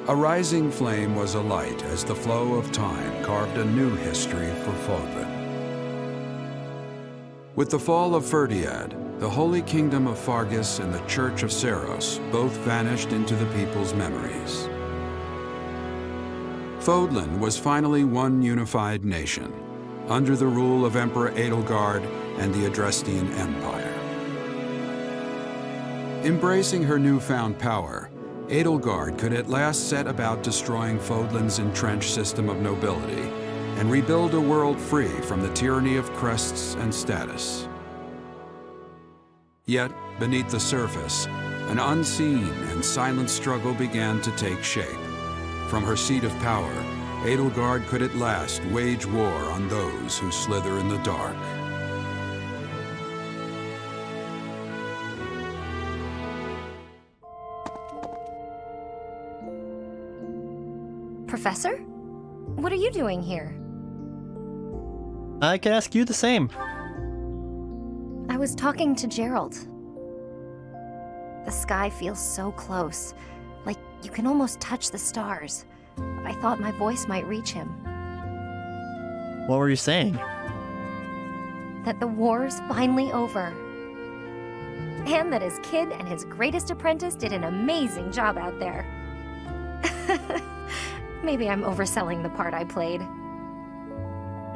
A rising flame was alight as the flow of time carved a new history for Fodlan. With the fall of Ferdiad, the Holy Kingdom of Fargus and the Church of Seros both vanished into the people's memories. Fodlan was finally one unified nation, under the rule of Emperor Edelgard and the Adrestian Empire. Embracing her newfound power, Edelgard could at last set about destroying Fodlan's entrenched system of nobility and rebuild a world free from the tyranny of crests and status. Yet, beneath the surface, an unseen and silent struggle began to take shape. From her seat of power, Edelgard could at last wage war on those who slither in the dark. Professor? What are you doing here? I could ask you the same. I was talking to Gerald. The sky feels so close, like you can almost touch the stars. I thought my voice might reach him. What were you saying? That the war's finally over. And that his kid and his greatest apprentice did an amazing job out there. Maybe I'm overselling the part I played.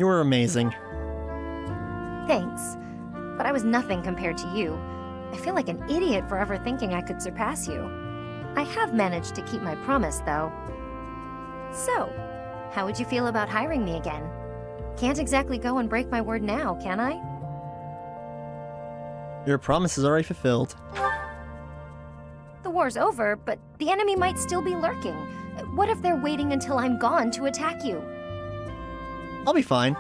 You were amazing. Thanks. But I was nothing compared to you. I feel like an idiot for ever thinking I could surpass you. I have managed to keep my promise, though. So, how would you feel about hiring me again? Can't exactly go and break my word now, can I? Your promise is already fulfilled. The war's over, but the enemy might still be lurking. What if they're waiting until I'm gone to attack you? I'll be fine.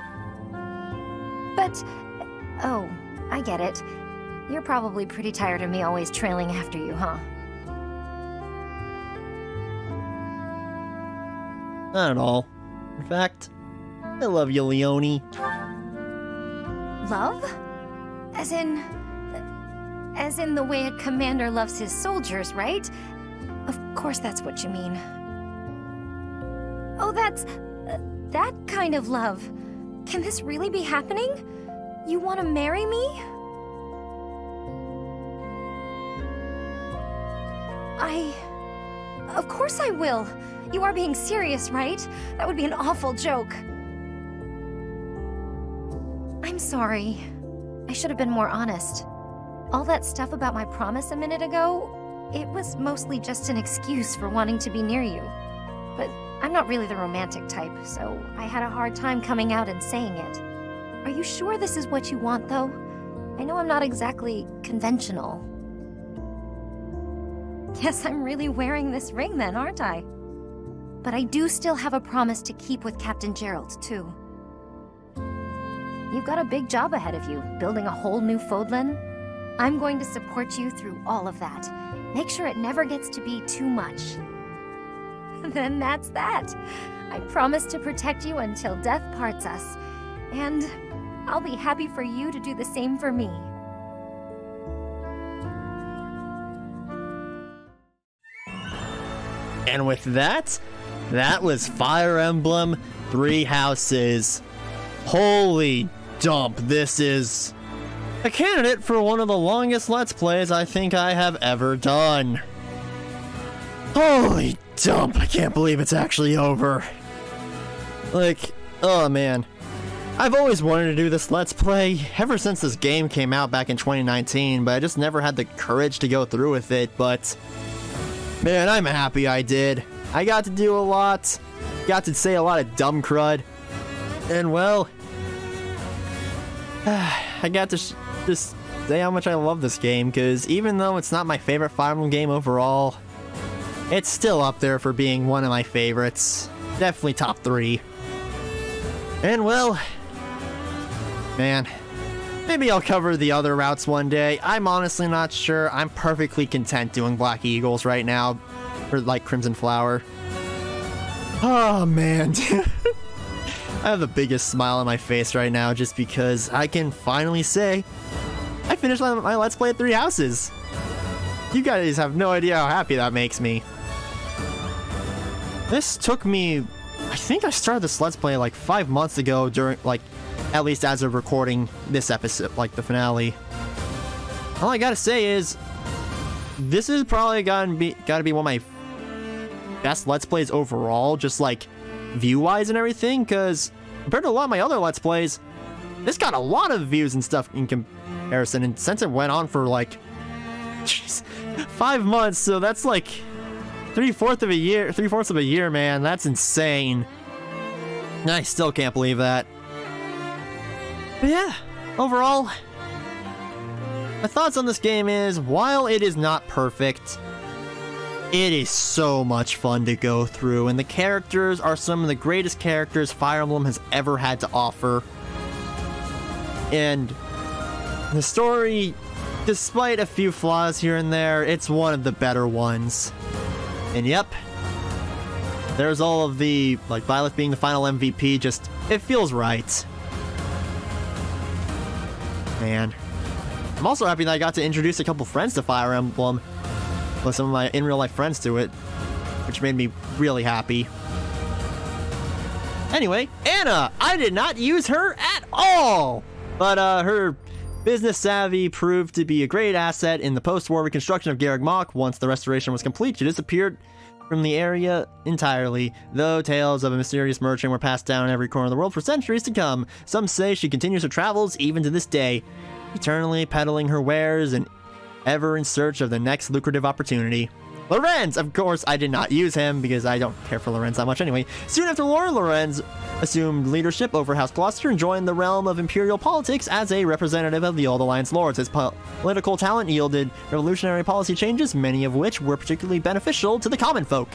But... oh, I get it. You're probably pretty tired of me always trailing after you, huh? Not at all. In fact, I love you, Leone. Love? As in the way a commander loves his soldiers, right? Of course that's what you mean. Oh, that's... that kind of love. Can this really be happening? You want to marry me? Of course I will. You are being serious, right? That would be an awful joke. I'm sorry. I should have been more honest. All that stuff about my promise a minute ago, it was mostly just an excuse for wanting to be near you. But I'm not really the romantic type, so I had a hard time coming out and saying it. Are you sure this is what you want, though? I know I'm not exactly conventional. Guess I'm really wearing this ring then, aren't I? But I do still have a promise to keep with Captain Gerald, too. You've got a big job ahead of you, building a whole new Fodlan. I'm going to support you through all of that. Make sure it never gets to be too much. Then that's that. I promise to protect you until death parts us. And I'll be happy for you to do the same for me. And with that, that was Fire Emblem 3 Houses. Holy dump, this is a candidate for one of the longest Let's Plays I think I have ever done. Holy dump, I can't believe it's actually over. Like, oh man. I've always wanted to do this Let's Play ever since this game came out back in 2019, but I just never had the courage to go through with it, but man, I'm happy I did. I got to do a lot, got to say a lot of dumb crud, and well, I got to just say how much I love this game, because even though it's not my favorite Fire Emblem game overall, it's still up there for being one of my favorites. Definitely top 3. And well, man, maybe I'll cover the other routes one day. I'm honestly not sure. I'm perfectly content doing Black Eagles right now, or like Crimson Flower. Oh man. I have the biggest smile on my face right now just because I can finally say I finished my Let's Play at 3 Houses. You guys have no idea how happy that makes me. This took me... I think I started this Let's Play like 5 months ago during, like, at least as of recording this episode, like the finale. All I gotta say is, this is probably gotta be one of my best Let's Plays overall, just like view-wise and everything, because compared to a lot of my other Let's Plays, this got a lot of views and stuff in comparison, and since it went on for like, jeez, 5 months, so that's like 3/4 of a year, man. That's insane. I still can't believe that. But yeah, overall, my thoughts on this game is, while it is not perfect, it is so much fun to go through, and the characters are some of the greatest characters Fire Emblem has ever had to offer. And the story, despite a few flaws here and there, it's one of the better ones. And yep, there's all of the, like, Byleth being the final MVP, just, it feels right. Man. I'm also happy that I got to introduce a couple friends to Fire Emblem, with some of my in-real-life friends to it, which made me really happy. Anyway, Anna! I did not use her at all! But her business savvy proved to be a great asset in the post-war reconstruction of Garreg Mach. Once the restoration was complete, she disappeared from the area entirely, though tales of a mysterious merchant were passed down in every corner of the world for centuries to come. Some say she continues her travels even to this day, eternally peddling her wares and ever in search of the next lucrative opportunity. Lorenz! Of course, I did not use him, because I don't care for Lorenz that much anyway. Soon after war, Lorenz assumed leadership over House Gloucester and joined the realm of imperial politics as a representative of the Old Alliance Lords. His political talent yielded revolutionary policy changes, many of which were particularly beneficial to the common folk.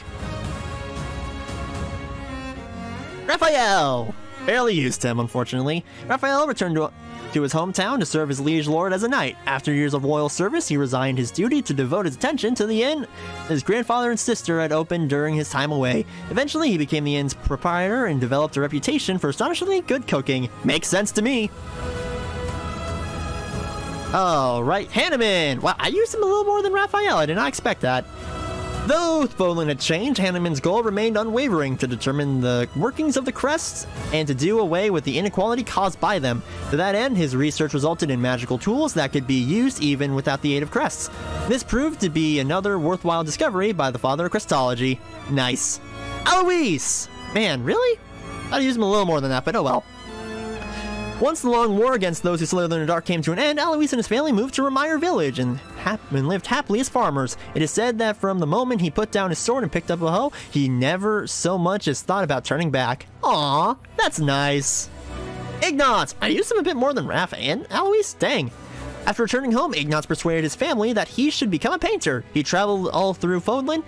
Raphael! Barely used him, unfortunately. Raphael returned to his hometown to serve his liege lord as a knight. After years of loyal service, he resigned his duty to devote his attention to the inn his grandfather and sister had opened during his time away. Eventually, he became the inn's proprietor and developed a reputation for astonishingly good cooking. Makes sense to me. Oh, right, Hanneman! Wow, I used him a little more than Raphael. I did not expect that. Though Fodlan had changed, Hanneman's goal remained unwavering: to determine the workings of the crests and to do away with the inequality caused by them. To that end, his research resulted in magical tools that could be used even without the aid of crests. This proved to be another worthwhile discovery by the father of Crestology. Nice. Alois! Man, really? I'd use him a little more than that, but oh well. Once the long war against those who slithered in the dark came to an end, Alois and his family moved to Remire village and lived happily as farmers. It is said that from the moment he put down his sword and picked up a hoe, he never so much as thought about turning back. Aww, that's nice. Ignatz! I used him a bit more than Raph and Alois? Dang. After returning home, Ignatz persuaded his family that he should become a painter. He traveled all through Fodlan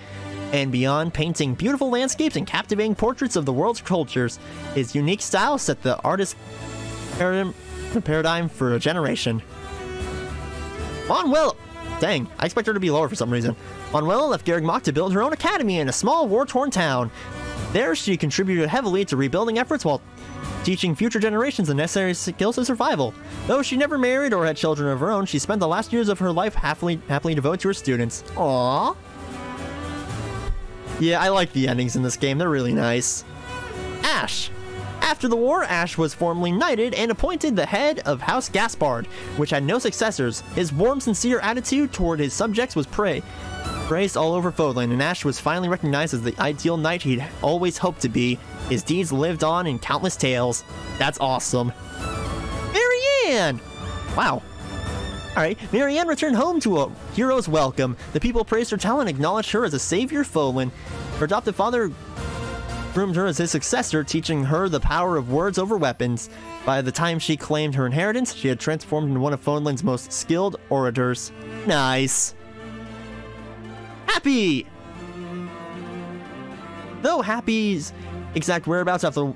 and beyond, painting beautiful landscapes and captivating portraits of the world's cultures. His unique style set the artist's paradigm for a generation. Manuela! Dang, I expect her to be lower for some reason. Manuela left Garreg Mach to build her own academy in a small war-torn town. There, she contributed heavily to rebuilding efforts while teaching future generations the necessary skills of survival. Though she never married or had children of her own, she spent the last years of her life happily devoted to her students. Aww. Yeah, I like the endings in this game. They're really nice. Ash. After the war, Ash was formally knighted and appointed the head of House Gaspard, which had no successors. His warm, sincere attitude toward his subjects was praised all over Fodlan, and Ash was finally recognized as the ideal knight he'd always hoped to be. His deeds lived on in countless tales. That's awesome. Marianne! Wow. Alright, Marianne returned home to a hero's welcome. The people praised her talent and acknowledged her as a savior of Fodlan. Her adopted father groomed her as his successor, teaching her the power of words over weapons. By the time she claimed her inheritance, she had transformed into one of Fodlan's most skilled orators. Nice. Happy! Though Happy's exact whereabouts after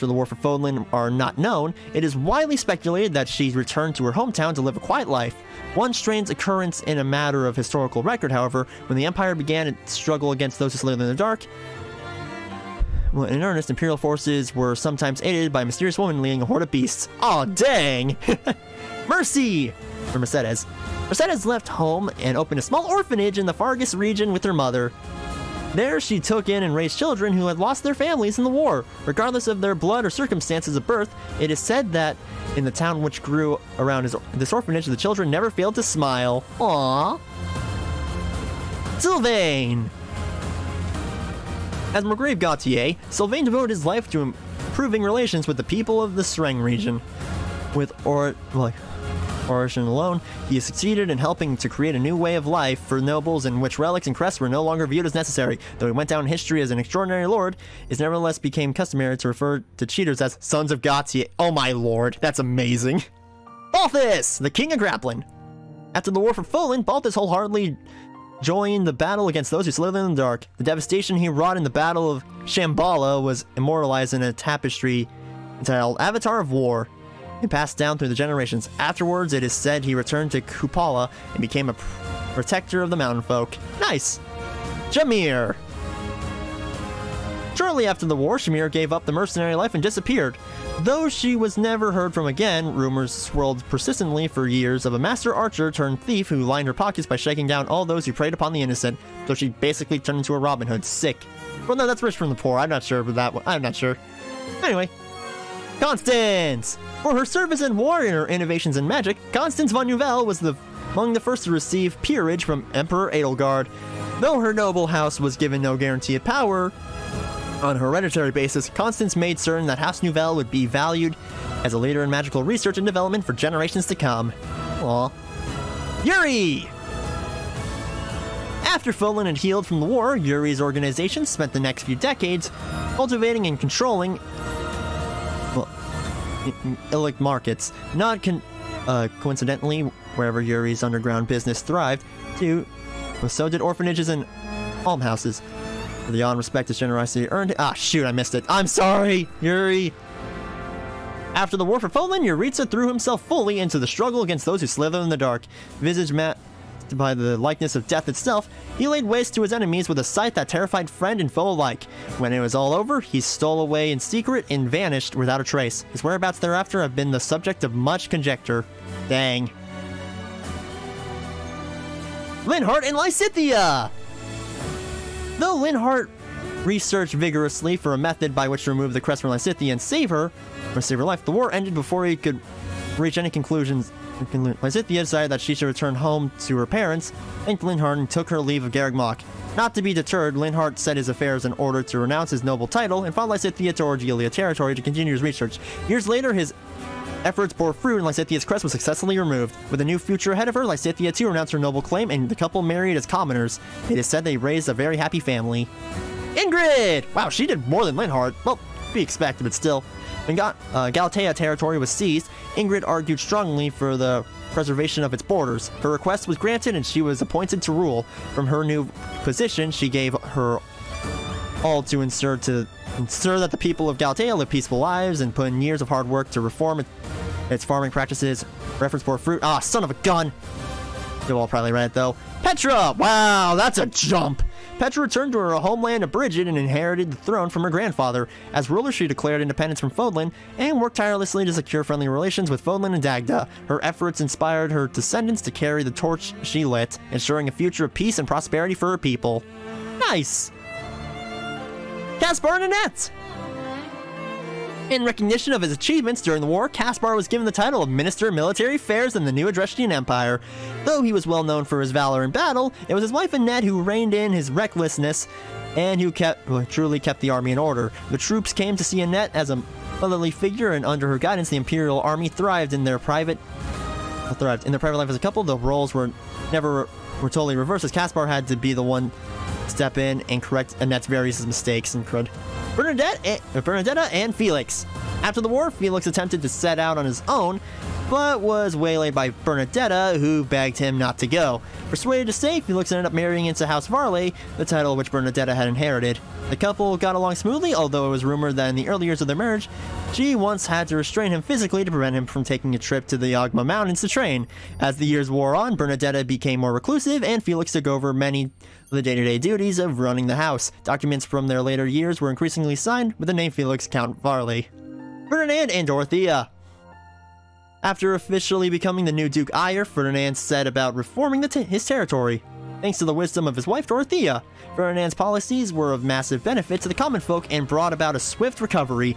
the war for Fodlan are not known, it is widely speculated that she returned to her hometown to live a quiet life. One strange occurrence in a matter of historical record, however, when the Empire began its struggle against those who slithered in the dark, in earnest, Imperial forces were sometimes aided by a mysterious woman leading a horde of beasts. Aw, dang! Mercy! For Mercedes. Mercedes left home and opened a small orphanage in the Fargus region with her mother. There, she took in and raised children who had lost their families in the war. Regardless of their blood or circumstances of birth, it is said that in the town which grew around this orphanage, the children never failed to smile. Aww. Sylvain! As Margrave Gautier, Sylvain devoted his life to improving relations with the people of the Sreng region. With origin alone, he succeeded in helping to create a new way of life for nobles in which relics and crests were no longer viewed as necessary. Though he went down in history as an extraordinary lord, it nevertheless became customary to refer to cheaters as Sons of Gautier. Oh my lord, that's amazing. Balthus, the King of Grappling. After the war for Folan, Balthus wholeheartedly joined the battle against those who slithered in the dark. The devastation he wrought in the Battle of Shambhala was immortalized in a tapestry entitled Avatar of War, and passed down through the generations. Afterwards, it is said he returned to Kupala and became a protector of the mountain folk. Nice! Shamir! Shortly after the war, Shamir gave up the mercenary life and disappeared. Though she was never heard from again, rumors swirled persistently for years of a master archer turned thief who lined her pockets by shaking down all those who preyed upon the innocent. So she basically turned into a Robin Hood. Sick. Well, no, that's Rich from the Poor. I'm not sure about that one. I'm not sure. Anyway. Constance! For her service in war and her innovations in magic, Constance von Nouvelle was among the first to receive peerage from Emperor Edelgard. Though her noble house was given no guarantee of power, on a hereditary basis, Constance made certain that House Nouvelle would be valued as a leader in magical research and development for generations to come. Aww. Yuri! After Folan had healed from the war, Yuri's organization spent the next few decades cultivating and controlling illic markets. Not coincidentally, wherever Yuri's underground business thrived, so did orphanages and almhouses. For the honor, respect, his generosity earned. Ah, shoot, I missed it. I'm sorry, Yuri! After the war for Folan, Yuritsa threw himself fully into the struggle against those who slither in the dark. Visage masked by the likeness of death itself, he laid waste to his enemies with a sight that terrified friend and foe alike. When it was all over, he stole away in secret and vanished without a trace. His whereabouts thereafter have been the subject of much conjecture. Dang. Linhardt and Lysithea! Though Linhardt researched vigorously for a method by which to remove the crest from Lysithea and save her life, the war ended before he could reach any conclusions. Lysithea decided that she should return home to her parents, thanked Linhardt and took her leave of Garreg Not to be deterred, Linhardt set his affairs in order to renounce his noble title and followed Lysithea to Orgelia territory to continue his research. Years later, his efforts bore fruit and Lysithea's crest was successfully removed. With a new future ahead of her, Lysithea too renounced her noble claim and the couple married as commoners. It is said they raised a very happy family. Ingrid! Wow, she did more than Linhardt. Well, to be expected, but still. When Galatea territory was seized, Ingrid argued strongly for the preservation of its borders. Her request was granted and she was appointed to rule. From her new position, she gave her all to ensure that the people of Galatea live peaceful lives and put in years of hard work to reform its farming practices. Reference bore fruit. Ah, son of a gun! You'll all probably read it though. Petra! Wow, that's a jump! Petra returned to her homeland of Brigid and inherited the throne from her grandfather. As ruler, she declared independence from Fodlan and worked tirelessly to secure friendly relations with Fodlan and Dagda. Her efforts inspired her descendants to carry the torch she lit, ensuring a future of peace and prosperity for her people. Nice! Caspar and Annette! In recognition of his achievements during the war, Caspar was given the title of Minister of Military Affairs in the new Adrestian Empire. Though he was well known for his valor in battle, it was his wife Annette who reined in his recklessness and who truly kept the army in order. The troops came to see Annette as a motherly figure, and under her guidance, the Imperial Army thrived in their private life as a couple. The roles were totally reversed, as Caspar had to be the one step in and correct Annette's various mistakes and crud. Bernadetta and Felix. After the war, Felix attempted to set out on his own, but was waylaid by Bernadetta, who begged him not to go. Persuaded to stay, Felix ended up marrying into House Varley, the title which Bernadetta had inherited. The couple got along smoothly, although it was rumored that in the early years of their marriage, she once had to restrain him physically to prevent him from taking a trip to the Yagma Mountains to train. As the years wore on, Bernadetta became more reclusive, and Felix took over many of the day-to-day duties of running the house. Documents from their later years were increasingly signed with the name Felix Count Varley. Ferdinand and Dorothea. After officially becoming the new Duke Ayer, Ferdinand set about reforming his territory. Thanks to the wisdom of his wife Dorothea, Ferdinand's policies were of massive benefit to the common folk and brought about a swift recovery.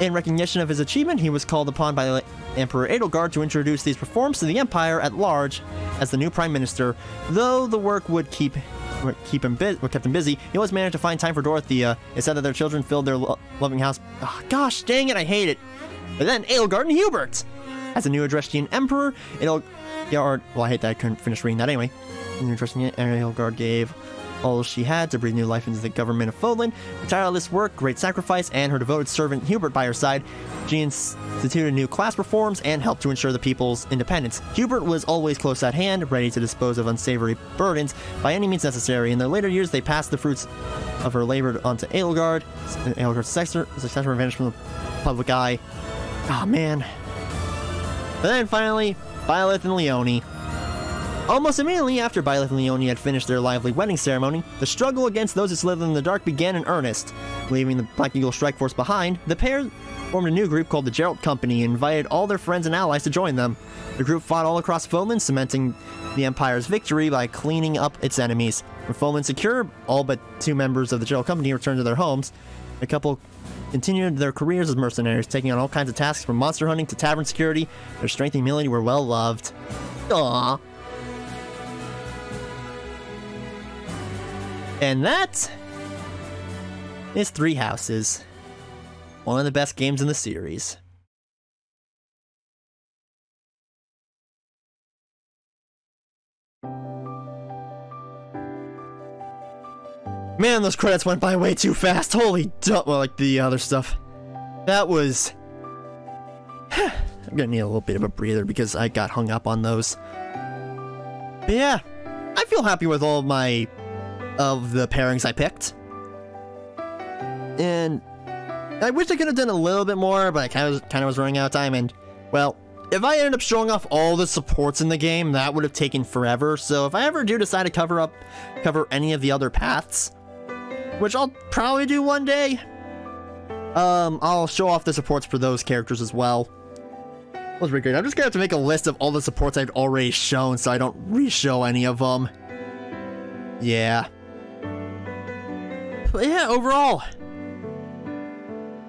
In recognition of his achievement, he was called upon by Emperor Edelgard to introduce these reforms to the Empire at large as the new Prime Minister. Though the work would kept him busy, he always managed to find time for Dorothea. It said that their children filled their loving house. Oh, gosh dang it, I hate it. But then Edelgard and Hubert! As the new Adrestian Emperor, Edelgard... Well, I hate that I couldn't finish reading that anyway. The new Adrestian Edelgard gave all she had to breathe new life into the government of Fodlan. With tireless work, great sacrifice, and her devoted servant Hubert by her side, she instituted new class reforms and helped to ensure the people's independence. Hubert was always close at hand, ready to dispose of unsavory burdens by any means necessary. In their later years, they passed the fruits of her labor onto Edelgard, Edelgard's successor revenge from the public eye. Oh man. But then finally, Byleth and Leone. Almost immediately after Byleth and Leone had finished their lively wedding ceremony, the struggle against those who slither in the dark began in earnest. Leaving the Black Eagle Strike Force behind, the pair formed a new group called the Geralt Company and invited all their friends and allies to join them. The group fought all across Fodlan, cementing the Empire's victory by cleaning up its enemies. With Fodlan secure, all but 2 members of the Geralt Company returned to their homes. The couple continued their careers as mercenaries, taking on all kinds of tasks from monster hunting to tavern security. Their strength and humility were well loved. Aww. And that is Three Houses, one of the best games in the series. Man, those credits went by way too fast. Holy well, like the other stuff. That was... I'm gonna need a little bit of a breather because I got hung up on those. But yeah, I feel happy with all of the pairings I picked. And I wish I could have done a little bit more, but I kind of was running out of time, and well, if I ended up showing off all the supports in the game, that would have taken forever. So if I ever do decide to cover any of the other paths, which I'll probably do one day, I'll show off the supports for those characters as well. That was pretty great. I'm just gonna have to make a list of all the supports I've already shown so I don't re-show any of them. Yeah. But yeah, overall,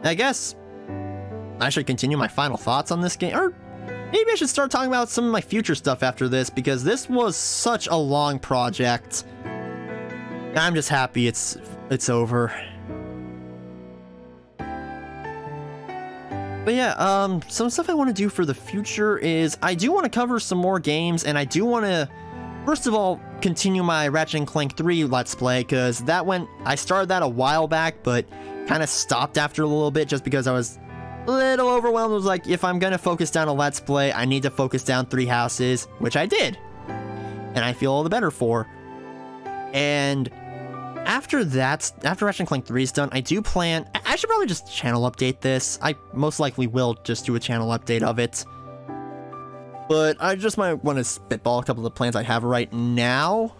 I guess I should continue my final thoughts on this game, or maybe I should start talking about some of my future stuff after this, because this was such a long project. I'm just happy it's over. But yeah, some stuff I want to do for the future is I do want to cover some more games, and I do want to, first of all, continue my Ratchet & Clank 3 Let's Play, because I started that a while back, but kind of stopped after a little bit just because I was a little overwhelmed. I was like, if I'm going to focus down a Let's Play, I need to focus down Three Houses, which I did. And I feel all the better for. And after Ratchet & Clank 3 is done, I do plan... I should probably just channel update this. I most likely will just do a channel update of it. But I just might want to spitball a couple of the plans I have right now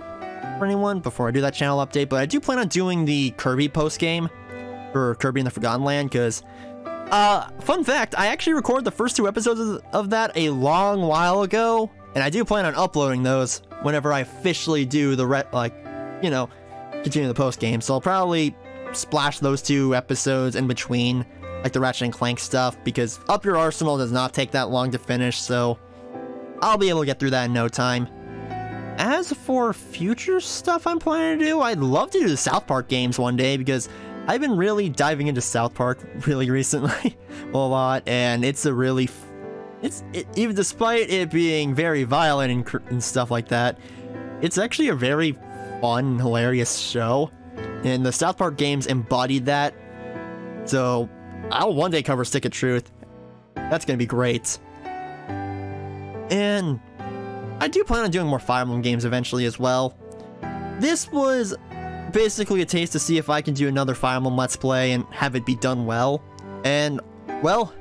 for anyone before I do that channel update. But I do plan on doing the Kirby post-game for Kirby in the Forgotten Land, because... fun fact, I actually recorded the first 2 episodes of that a long while ago, and I do plan on uploading those whenever I officially do the continue the post game. So I'll probably splash those 2 episodes in between, like the Ratchet and Clank stuff, because Up Your Arsenal does not take that long to finish, so I'll be able to get through that in no time. As for future stuff I'm planning to do, I'd love to do the South Park games one day, because I've been really diving into South Park really recently a lot, and it's a really, even despite it being very violent and stuff like that, it's actually a very fun, hilarious show, and the South Park games embodied that. So I'll one day cover Stick of Truth. That's gonna be great. And I do plan on doing more Fire Emblem games eventually as well. This was basically a taste to see if I can do another Fire Emblem Let's Play and have it be done well. And, well,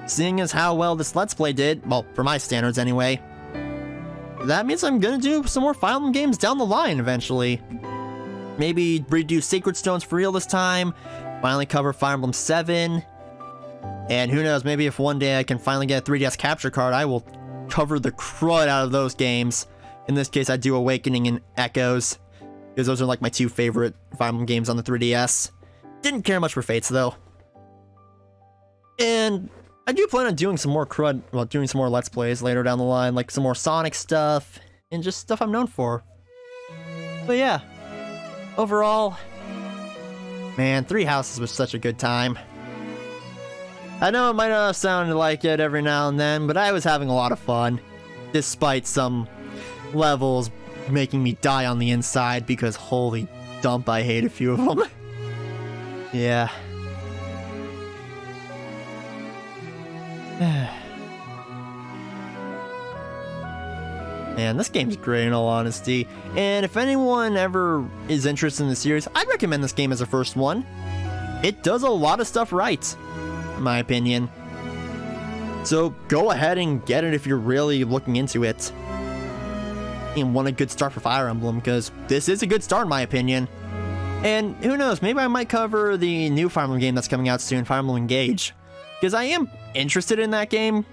seeing as how well this Let's Play did, well, for my standards anyway, that means I'm gonna do some more Fire Emblem games down the line eventually. Maybe redo Sacred Stones for real this time, finally cover Fire Emblem 7, and who knows, maybe if one day I can finally get a 3DS capture card, I will cover the crud out of those games. In this case, I do Awakening and Echoes, because those are like my two favorite Fire Emblem games on the 3DS. Didn't care much for Fates, though. And I do plan on doing some more doing some more Let's Plays later down the line, like some more Sonic stuff, and just stuff I'm known for. But yeah, overall, man, Three Houses was such a good time. I know it might not have sounded like it every now and then, but I was having a lot of fun, despite some levels making me die on the inside because holy dump, I hate a few of them. Yeah. Man, this game's great in all honesty, and if anyone ever is interested in the series, I'd recommend this game as a first one. It does a lot of stuff right, in my opinion. So go ahead and get it if you're really looking into it and want a good start for Fire Emblem, because this is a good start in my opinion. And who knows, maybe I might cover the new Fire Emblem game that's coming out soon, Fire Emblem Engage, because I am interested in that game.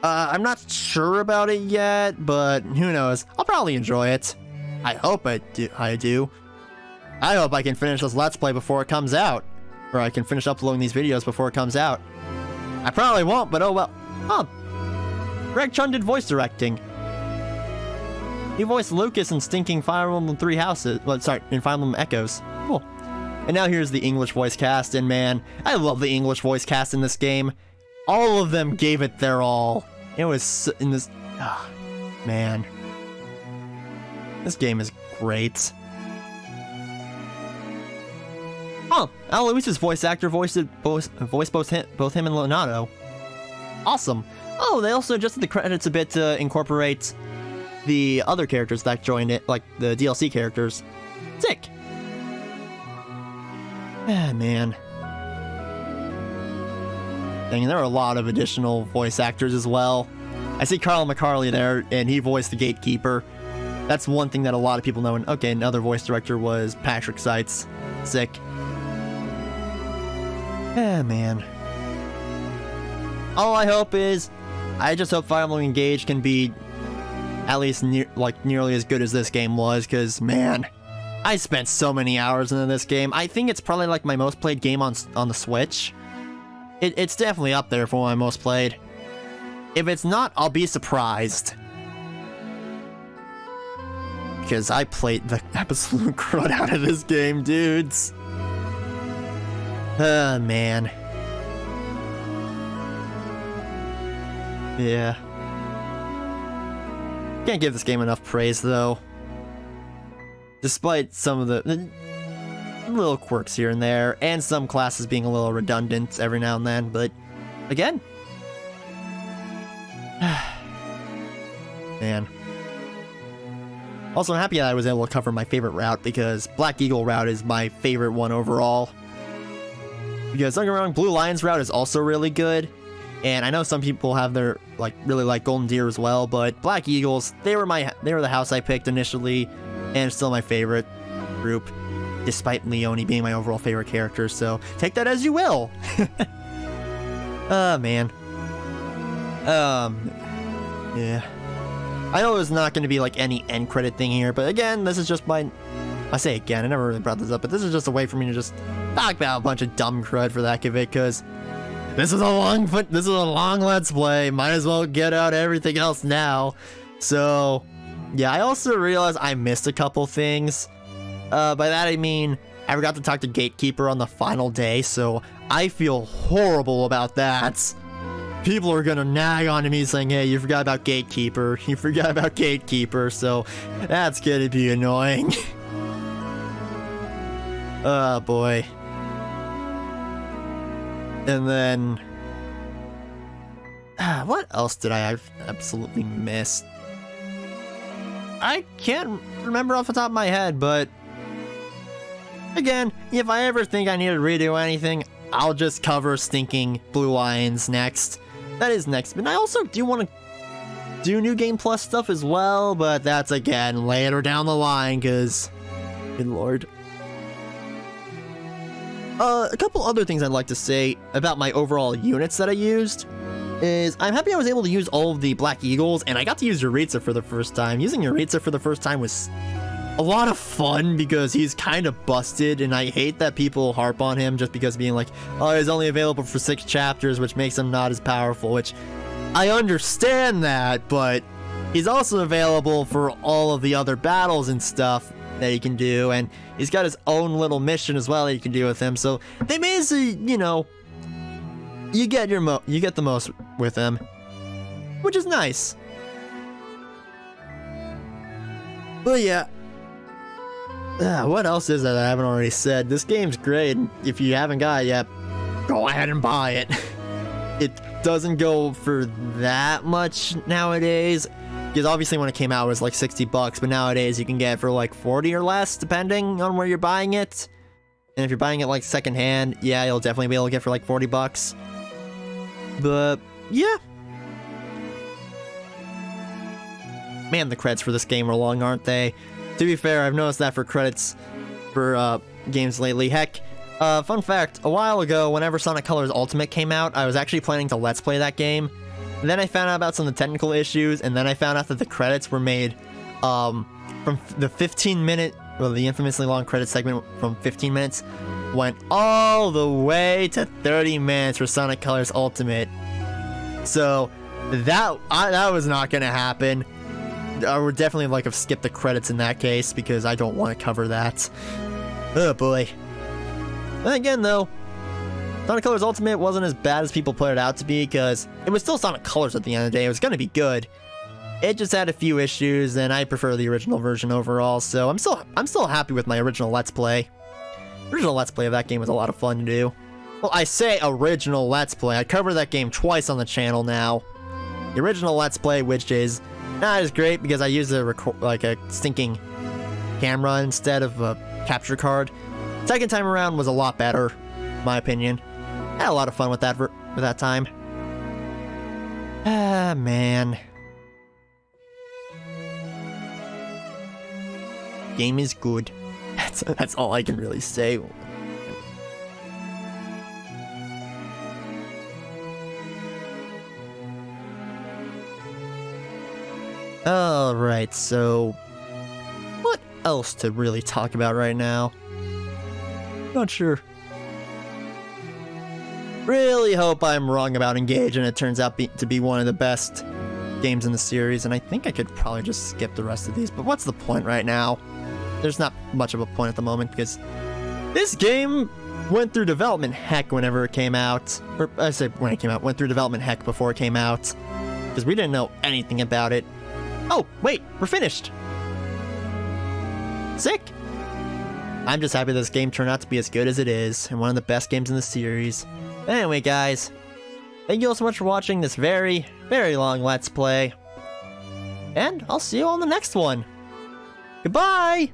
I'm not sure about it yet, but who knows? I'll probably enjoy it. I hope I do. I hope I can finish this Let's Play before it comes out. Or I can finish uploading these videos before it comes out. I probably won't, but oh well. Oh, Greg Chun did voice directing. He voiced Lucas in stinking Fire Emblem Three Houses. Well, sorry, in Fire Emblem Echoes. Cool. And now here's the English voice cast, and man, I love the English voice cast in this game. All of them gave it their all. It was in this... man. This game is great. Oh, Aloysius' voice actor voiced both him and Leonardo. Awesome. Oh, they also adjusted the credits a bit to incorporate the other characters that joined it, like the DLC characters. Sick. Ah, man. Dang, there are a lot of additional voice actors as well. I see Carl McCarley there, and he voiced the Gatekeeper. That's one thing that a lot of people know. And okay, another voice director was Patrick Seitz. Sick. Ah, man. All I hope is, I just hope Fire Emblem Engage can be at least nearly as good as this game was, because man, I spent so many hours into this game. I think it's probably like my most played game on the Switch. It's definitely up there for one of my most played. If it's not, I'll be surprised. Because I played the absolute crud out of this game, dudes. Man. Yeah. Can't give this game enough praise, though. Despite some of the little quirks here and there, and some classes being a little redundant every now and then, but again, man. Also, I'm happy that I was able to cover my favorite route, because Black Eagle route is my favorite one overall. Because don't get me wrong, Blue Lion's route is also really good, and I know some people have their really like Golden Deer as well, but Black Eagles, they were the house I picked initially, and it's still my favorite group, despite Leone being my overall favorite character, so take that as you will. Man. Yeah. I know there's not going to be like any end credit thing here, but again, this is just I say again, I never really brought this up, but this is just a way for me to just talk about a bunch of dumb crud for that of it, because this is a long Let's Play, might as well get out everything else now. So, yeah, I also realized I missed a couple things. By that I mean, I forgot to talk to Gatekeeper on the final day, so I feel horrible about that. People are gonna nag on me saying, hey, you forgot about Gatekeeper, you forgot about Gatekeeper, so that's gonna be annoying. Oh boy. And then... what else did I absolutely miss? I can't remember off the top of my head, but... again, if I ever think I need to redo anything, I'll just cover stinking Blue Lions next. That is next, but I also do want to do New Game Plus stuff as well, but that's again later down the line, because... good lord. A couple other things I'd like to say about my overall units that I used. is I'm happy I was able to use all of the Black Eagles, and I got to use Yuritsa for the first time. Using Yuritsa for the first time was a lot of fun because he's kind of busted, and I hate that people harp on him just because being like, oh, he's only available for 6 chapters, which makes him not as powerful, which I understand that, but he's also available for all of the other battles and stuff that you can do, and he's got his own little mission as well that you can do with him, so they basically, you know, you get the most with him, which is nice. But yeah, what else is that I haven't already said? This game's great. If you haven't got it yet, go ahead and buy it. It doesn't go for that much nowadays, because obviously when it came out it was like $60, but nowadays you can get it for like 40 or less depending on where you're buying it. And if you're buying it like secondhand, yeah, you'll definitely be able to get it for like $40. But yeah, man, the credits for this game are long, aren't they? To be fair, I've noticed that for credits for games lately. Heck, fun fact, a while ago, whenever Sonic Colors Ultimate came out, I was actually planning to Let's Play that game. And then I found out about some of the technical issues, and then I found out that the credits were made from the 15-minute, well, the infamously long credit segment from 15 minutes went all the way to 30 minutes for Sonic Colors Ultimate. So that was not going to happen. I would definitely like have skipped the credits in that case because I don't want to cover that. Oh boy. Then again though, Sonic Colors Ultimate wasn't as bad as people put it out to be because it was still Sonic Colors at the end of the day. It was going to be good. It just had a few issues and I prefer the original version overall, so I'm still happy with my original Let's Play. Original Let's Play of that game was a lot of fun to do. Well, I say original Let's Play. I covered that game twice on the channel now. The original Let's Play, which is not as great because I used a stinking camera instead of a capture card. Second time around was a lot better, in my opinion. Had a lot of fun with that time. Ah, man. Game is good. That's all I can really say. Alright, so what else to really talk about right now? Not sure. Really hope I'm wrong about Engage and it turns out to be one of the best games in the series, and I think I could probably just skip the rest of these, but what's the point right now? There's not much of a point at the moment because this game went through development heck whenever it came out. Or I say when it came out, went through development heck before it came out because we didn't know anything about it. Oh, wait, we're finished. Sick. I'm just happy this game turned out to be as good as it is and one of the best games in the series. Anyway, guys, thank you all so much for watching this very, very long Let's Play. And I'll see you on the next one. Goodbye!